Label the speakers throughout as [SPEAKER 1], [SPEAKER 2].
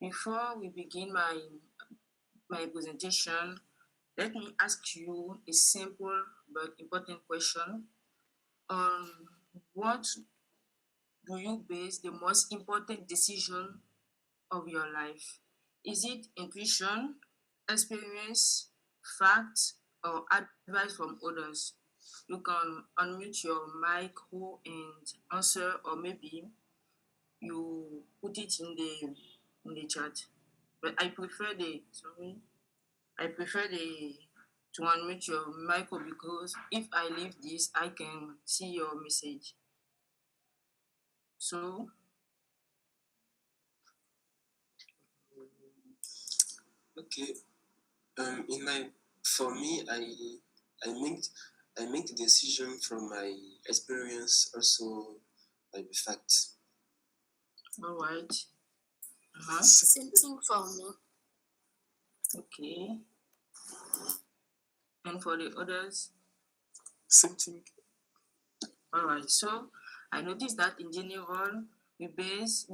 [SPEAKER 1] Before we begin my presentation, let me ask you a simple but important question. On what do you base the most important decision of your life? Is it intuition, experience, facts, or advice from others? You can unmute your mic and answer, or maybe you put it in the chat. But I prefer the to unmute your mic because if I leave this, I can see your message. So
[SPEAKER 2] Okay. In my for me, I make I make the decision from my experience, also by the facts.
[SPEAKER 1] all right.
[SPEAKER 3] Same thing for me.
[SPEAKER 1] Okay. And for the others?
[SPEAKER 2] Same thing.
[SPEAKER 1] All right. So I noticed that in general, we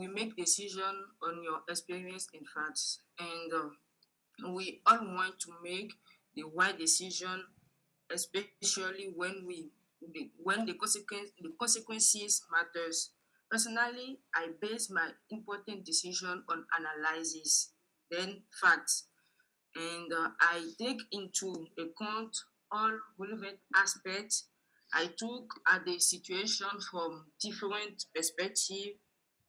[SPEAKER 1] make decision on your experience and facts, and we all want to make the right decision, especially when the consequences matters. Personally, I base my important decision on analysis, then facts, and I take into account all relevant aspects. I took at the situation from different perspectives,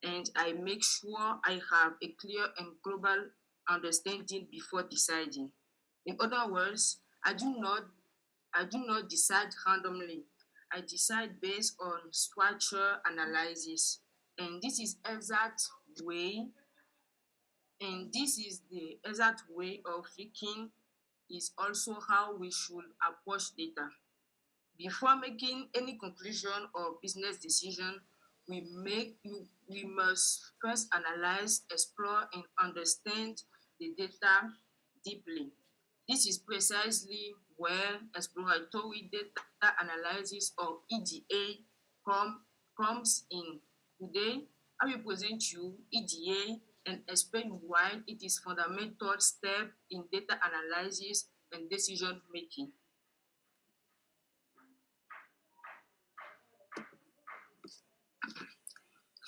[SPEAKER 1] and I make sure I have a clear and global understanding before deciding. In other words, I do not decide randomly. I decide based on structure analysis. And this is way and this is the exact way of thinking is also how we should approach data. Before making any conclusion or business decision, we must first analyze, explore, and understand the data deeply. This is precisely where exploratory data analysis or EDA comes in. Today, I will present you EDA and explain why it is fundamental step in data analysis and decision making.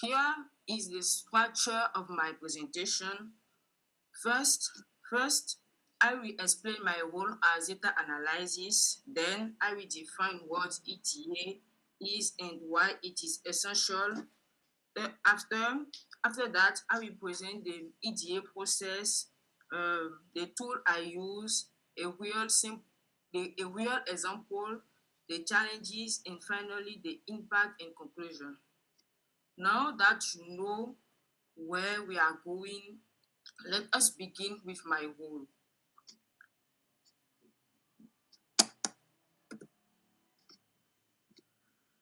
[SPEAKER 1] Here is the structure of my presentation. First, I will explain my role as data analysis. Then I will define what EDA is and why it is essential. After that, I will present the EDA process, the tool I use, a real example, the challenges, and finally the impact and conclusion. Now that you know where we are going, let us begin with my role.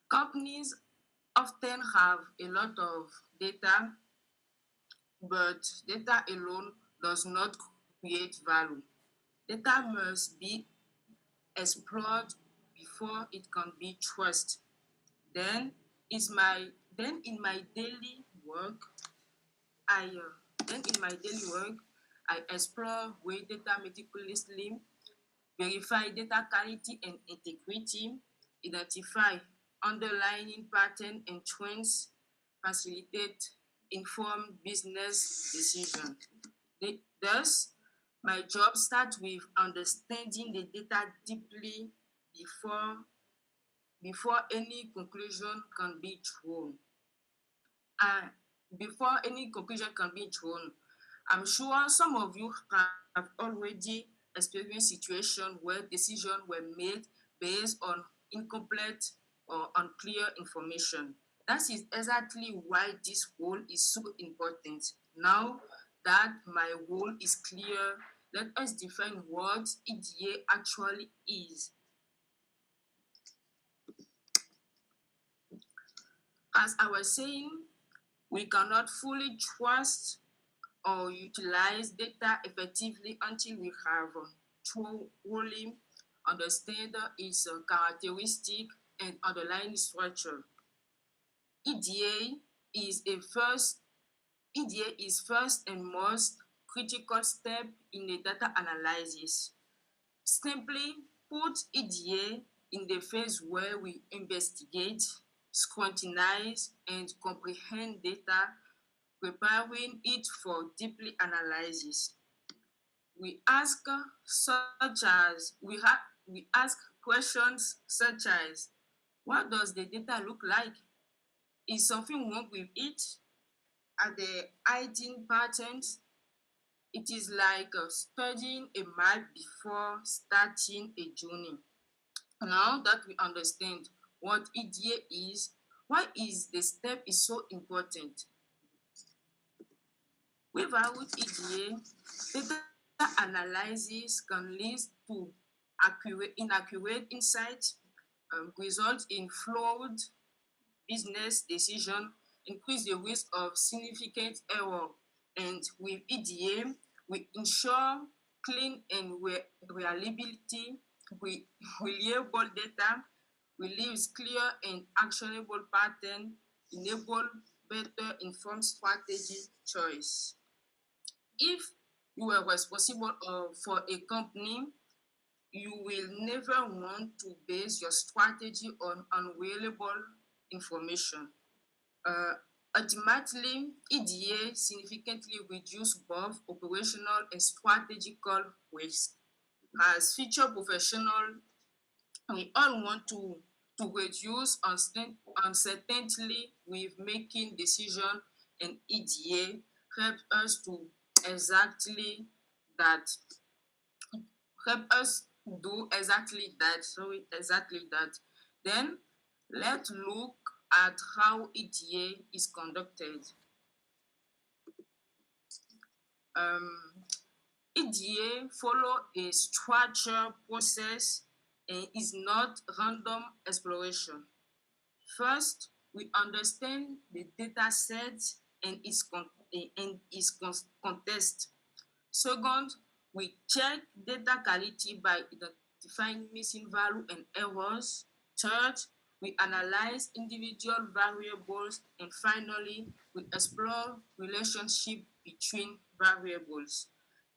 [SPEAKER 1] Companies often have a lot of data, but data alone does not create value. Data must be explored before it can be trusted. Then is my then in my daily work, I explore where data meticulously, verify data quality and integrity, identify underlying pattern and trends, facilitate informed business decision. Thus, my job starts with understanding the data deeply before any conclusion can be drawn. And before any conclusion can be drawn, I'm sure some of you have already experienced situations where decisions were made based on incomplete or unclear information. That is exactly why this role is so important. Now that my role is clear, let us define what EDA actually is. As I was saying, we cannot fully trust or utilize data effectively until we have truly understand its characteristic and underlying structure. EDA is a first EDA is first and most critical step in the data analysis. Simply put, EDA in the phase where we investigate, scrutinize, and comprehend data, preparing it for deeply analysis. We ask we ask questions such as, what does the data look like? Is something wrong with it? Are there hiding patterns? It is like studying a map before starting a journey. Now that we understand what EDA is, why is the step is so important? Without EDA, data analysis can lead to inaccurate insights, result in flawed business decision, increase the risk of significant error. And with EDA, we ensure clean and reliability, reliable data, relieves clear and actionable pattern, enable better informed strategy choice. If you are responsible for a company, you will never want to base your strategy on unreliable information. Uh, Ultimately, EDA significantly reduce both operational and strategical risk. As future professionals, we all want to reduce uncertainty with making decisions, and EDA help us to exactly that, help us do exactly that, exactly that. Then let's look at how EDA is conducted. Um, EDA follow a structured process and is not random exploration. First, we understand the data set and its context. Second, we check data quality by identifying missing value and errors. Third, we analyze individual variables. And finally, we explore relationship between variables.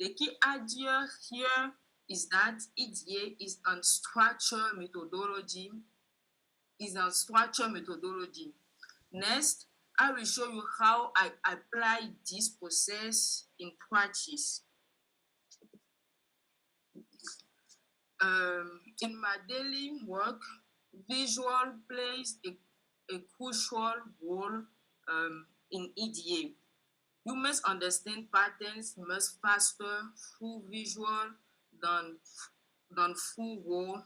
[SPEAKER 1] The key idea here is that EDA is a structured methodology. Next, I will show you how I apply this process in practice. In my daily work, visual plays a crucial role in EDA. You must understand patterns much faster through visual than, than through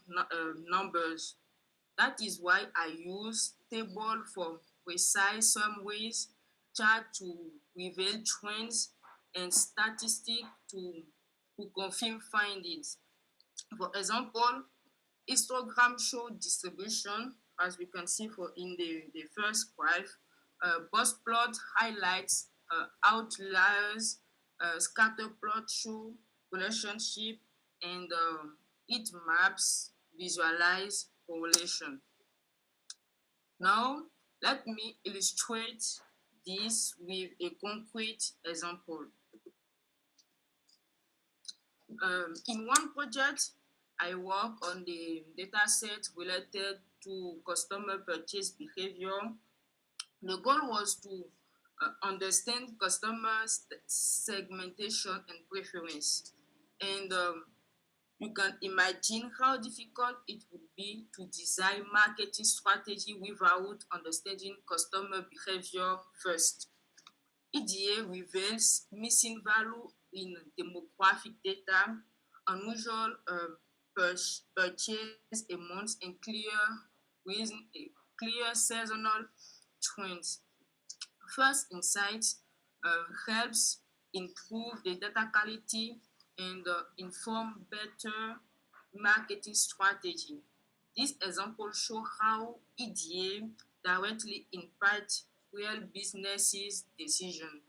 [SPEAKER 1] numbers. That is why I use table for precise summaries, chart to reveal trends, and statistic to confirm findings. For example, histogram show distribution, as we can see for in the first graph. Box plot highlights outliers, scatter plot show relationship, and heat maps visualize correlation. Now, let me illustrate this with a concrete example. In one project, I work on the data set related to customer purchase behavior. The goal was to understand customer segmentation and preference. And you can imagine how difficult it would be to design marketing strategy without understanding customer behavior first. EDA reveals missing value in demographic data, unusual purchase amounts, and clear seasonal trends. First insight helps improve the data quality and inform better marketing strategy. This example shows how EDA directly impacts real businesses' decision.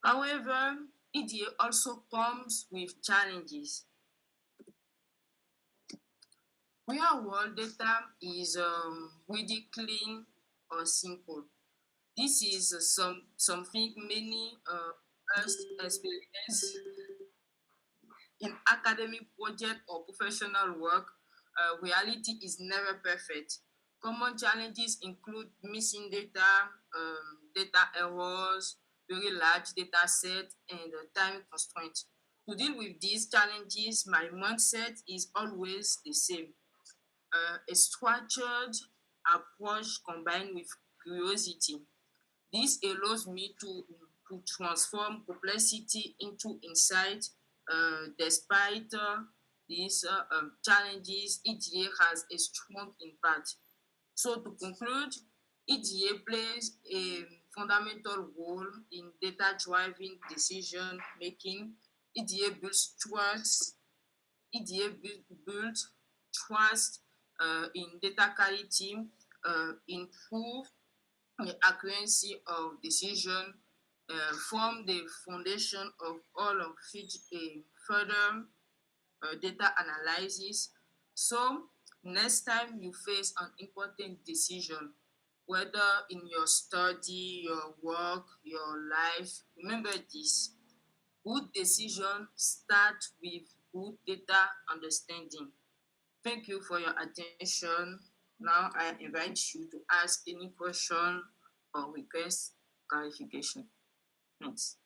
[SPEAKER 1] However, EDA also comes with challenges. Real world data is really clean or simple. This is something many us experience in academic project or professional work. Reality is never perfect. Common challenges include missing data, data errors, very large data set, and time constraints. To deal with these challenges, my mindset is always the same. A structured approach combined with curiosity. This allows me to transform complexity into insight. Despite these challenges, EDA has a strong impact. So to conclude, EDA plays a fundamental role in data-driven decision making. EDA builds trust. EDA builds trust in data quality, improve the accuracy of decision, form the foundation of all of further data analysis. So next time you face an important decision, whether in your study, your work, your life, remember this: good decision start with good data understanding. Thank you for your attention. Now I invite you to ask any question or request clarification. Thanks.